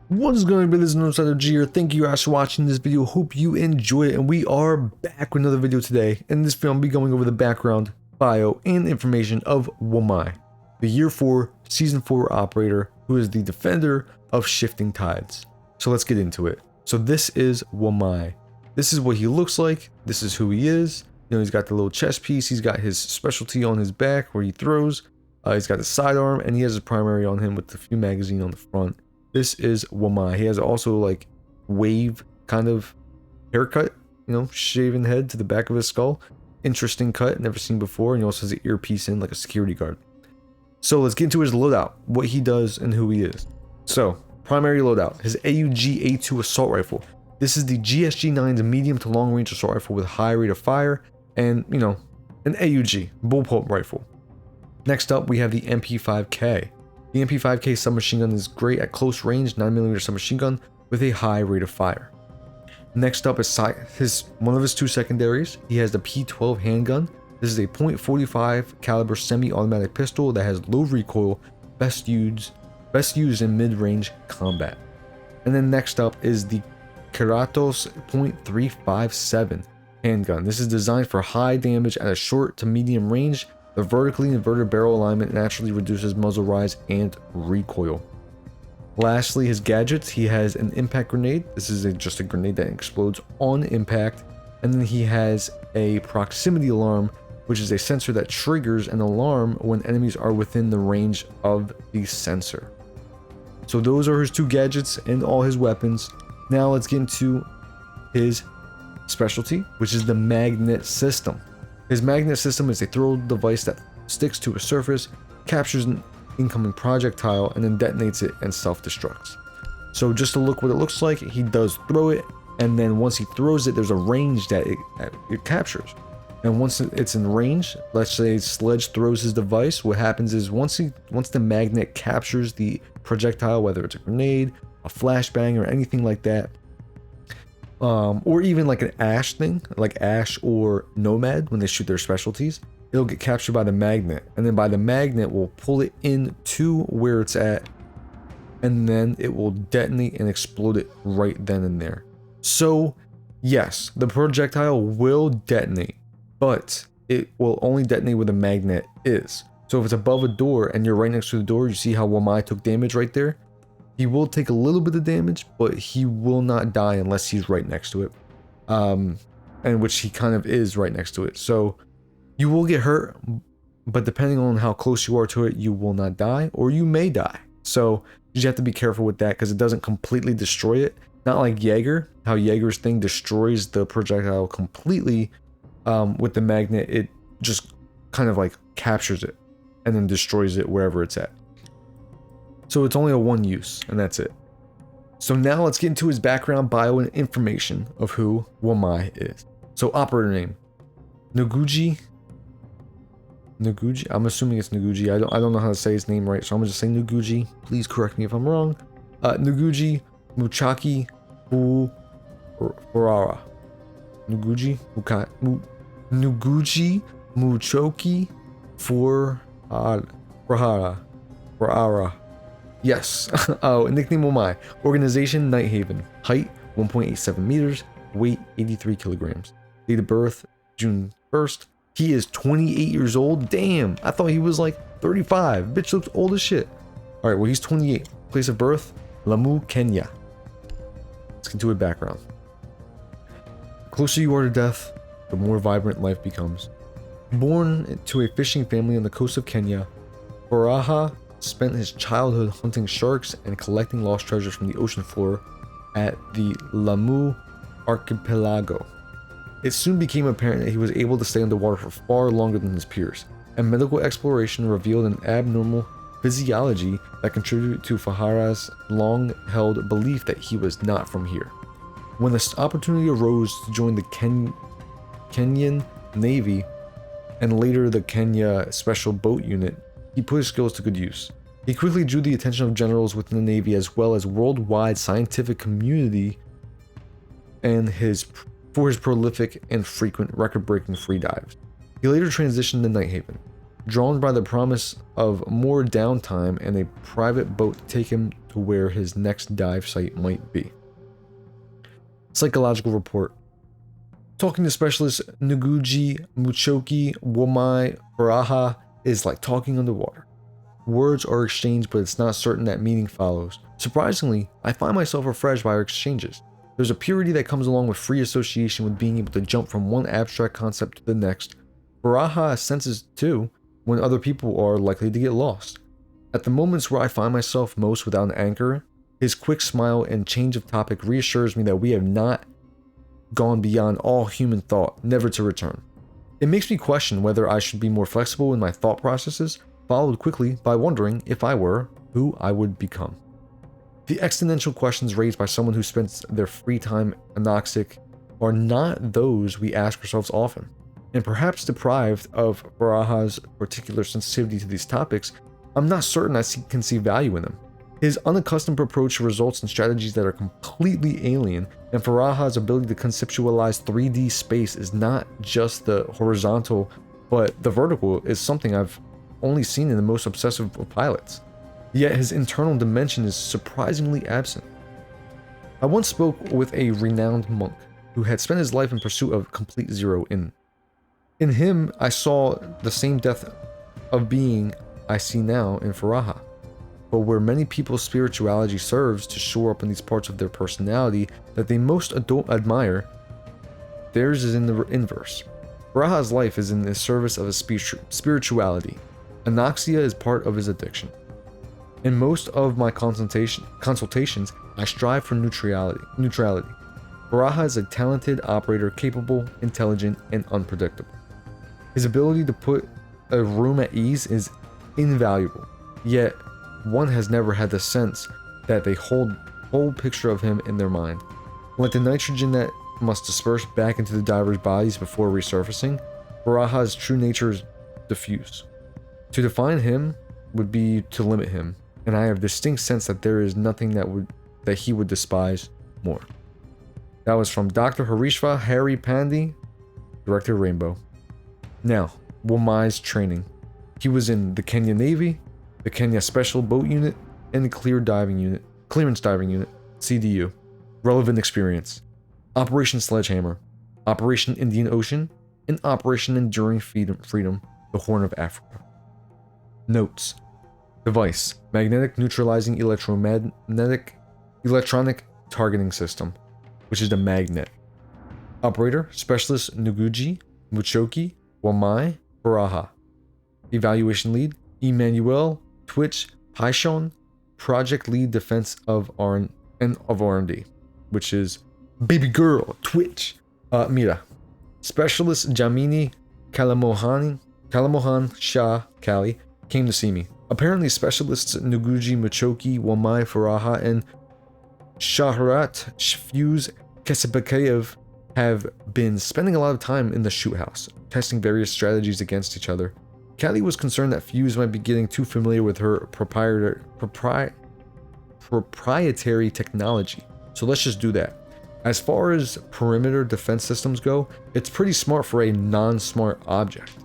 What is going on, this is Insider G here. Thank you guys for watching this video. Hope you enjoyed it. And we are back with another video today. In this video, I'll be going over the background, bio, and information of Wamai, the Year 4, Season 4 operator who is the defender of shifting tides. So let's get into it. So this is Wamai. This is what he looks like. This is who he is. You know, he's got the little chest piece. He's got his specialty on his back where he throws. He's got the sidearm, and he has his primary on him with the few magazine on the front. This is Wamai. He has also like wave kind of haircut, you know, shaven head to the back of his skull. Interesting cut, never seen before. And he also has an earpiece in like a security guard. So let's get into his loadout, what he does and who he is. So primary loadout, his AUG-A2 assault rifle. This is the GSG-9's medium to long range assault rifle with high rate of fire and, you know, an AUG, bullpup rifle. Next up, we have the MP5K. The MP5K submachine gun is great at close range, 9mm submachine gun with a high rate of fire. Next up is one of his two secondaries. He has the P12 handgun. This is a .45 caliber semi-automatic pistol that has low recoil, best used in mid-range combat. And then next up is the Karatos .357 handgun. This is designed for high damage at a short to medium range. The vertically inverted barrel alignment naturally reduces muzzle rise and recoil. Lastly, his gadgets. He has an impact grenade. This is just a grenade that explodes on impact. And then he has a proximity alarm, which is a sensor that triggers an alarm when enemies are within the range of the sensor. So those are his two gadgets and all his weapons. Now let's get into his specialty, which is the magnet system. His magnet system is a throw device that sticks to a surface, captures an incoming projectile, and then detonates it and self-destructs. So just to look what it looks like, he does throw it, and then once he throws it, there's a range that it captures. And once it's in range, let's say Sledge throws his device, what happens is once the magnet captures the projectile, whether it's a grenade, a flashbang, or anything like that, or even like an Ash thing, like Ash or Nomad when they shoot their specialties, it'll get captured by the magnet, and then by the magnet we'll pull it into where it's at, and then it will detonate and explode it right then and there. So yes, the projectile will detonate, but it will only detonate where the magnet is. So if it's above a door and you're right next to the door, you see how Wamai took damage right there? He will take a little bit of damage, but he will not die unless he's right next to it. And which he kind of is right next to it. So you will get hurt, but depending on how close you are to it, you will not die, or you may die. So you just have to be careful with that because it doesn't completely destroy it. Not like Jaeger, how Jaeger's thing destroys the projectile completely. With the magnet, it just kind of like captures it and then destroys it wherever it's at. So it's only a one use, and that's it. So now let's get into his background, bio, and information of who Wamai is. So operator name, Ngugi. I'm assuming it's Ngugi. I don't know how to say his name right, so I'm gonna just say Ngugi. Please correct me if I'm wrong. Ngugi Muchoki Furaha. Ngugi Muchoki Furaha. Yes. Oh, nickname Wamai. Organization Night Haven. Height 1.87 meters. Weight 83 kilograms. Date of birth June 1st. He is 28 years old. Damn, I thought he was like 35. Bitch looks old as shit. All right, well, he's 28. Place of birth Lamu, Kenya. Let's get to his background. The closer you are to death, the more vibrant life becomes. Born to a fishing family on the coast of Kenya, Furaha spent his childhood hunting sharks and collecting lost treasures from the ocean floor at the Lamu archipelago. It soon became apparent that he was able to stay underwater for far longer than his peers, and medical exploration revealed an abnormal physiology that contributed to Furaha's long-held belief that he was not from here. When the opportunity arose to join the Kenyan Navy and later the Kenya Special Boat Unit, he put his skills to good use. He quickly drew the attention of generals within the Navy as well as worldwide scientific community and for his prolific and frequent record-breaking free dives. He later transitioned to Night Haven, drawn by the promise of more downtime and a private boat to take him to where his next dive site might be. Psychological report. Talking to specialists Ngugi, Muchoki, Wamai, Furaha is like talking underwater. Words are exchanged, but it's not certain that meaning follows. Surprisingly, I find myself refreshed by our exchanges. There's a purity that comes along with free association with being able to jump from one abstract concept to the next. Furaha senses too when other people are likely to get lost. At the moments where I find myself most without an anchor, his quick smile and change of topic reassures me that we have not gone beyond all human thought, never to return. It makes me question whether I should be more flexible in my thought processes, followed quickly by wondering if I were, who I would become. The existential questions raised by someone who spends their free time anoxic are not those we ask ourselves often, and perhaps deprived of Furaha's particular sensitivity to these topics, I'm not certain I can see value in them. His unaccustomed approach results in strategies that are completely alien, and Furaha's ability to conceptualize 3D space is not just the horizontal, but the vertical is something I've only seen in the most obsessive of pilots. Yet his internal dimension is surprisingly absent. I once spoke with a renowned monk who had spent his life in pursuit of complete zero. In him, I saw the same depth of being I see now in Furaha. But where many people's spirituality serves to shore up in these parts of their personality that they most admire, theirs is in the inverse. Furaha's life is in the service of his spirituality. Anoxia is part of his addiction. In most of my consultations, I strive for neutrality. Furaha is a talented operator, capable, intelligent, and unpredictable. His ability to put a room at ease is invaluable, yet one has never had the sense that they hold whole picture of him in their mind. Like the nitrogen that must disperse back into the divers' bodies before resurfacing, Furaha's true nature is diffuse. To define him would be to limit him, and I have distinct sense that there is nothing that he would despise more. That was from Dr. Harishva Hari Pandey, Director of Rainbow. Now, Wamai's training. He was in the Kenya Navy, the Kenya Special Boat Unit, and the Clearance Diving Unit, CDU. Relevant experience. Operation Sledgehammer, Operation Indian Ocean, and Operation Enduring Freedom, the Horn of Africa. Notes. Device: Magnetic Neutralizing Electronic Targeting System, which is the magnet. Operator: Specialist Ngugi, Muchoki, Wamai, Furaha. Evaluation Lead: Emmanuel, Twitch, Python, Project Lead Defense of R&D, which is Baby Girl, Twitch, Mira. Specialist Jamini Kalamohan Shah Kali came to see me. Apparently, specialists Ngugi, Muchoki, Wamai, Furaha, and Shahrat Fuse Kesebekayev have been spending a lot of time in the shoot house, testing various strategies against each other. Kali was concerned that Fuse might be getting too familiar with her proprietary technology, so let's just do that. As far as perimeter defense systems go, it's pretty smart for a non-smart object.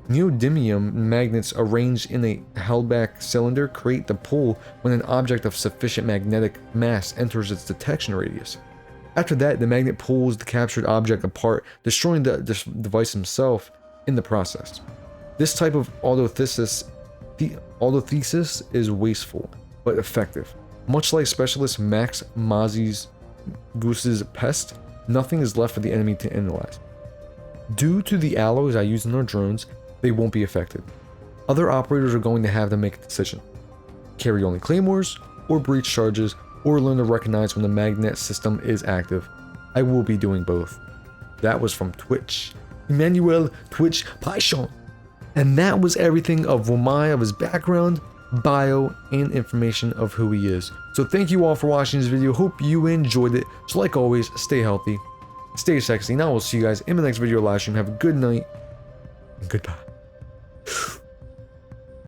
Neodymium magnets arranged in a held-back cylinder create the pull when an object of sufficient magnetic mass enters its detection radius. After that, the magnet pulls the captured object apart, destroying the device himself in the process. This type of autothesis is wasteful, but effective. Much like Specialist Max Mazi's Goose's Pest, nothing is left for the enemy to analyze. Due to the alloys I use in our drones, they won't be affected. Other operators are going to have to make a decision. Carry only claymores, or breach charges, or learn to recognize when the magnet system is active. I will be doing both. That was from Twitch. Emmanuel Twitch Python. And that was everything of Wamai, of his background, bio, and information of who he is. So thank you all for watching this video. Hope you enjoyed it. So like always, stay healthy, stay sexy, and I will see you guys in the next video live stream. Have a good night, and goodbye.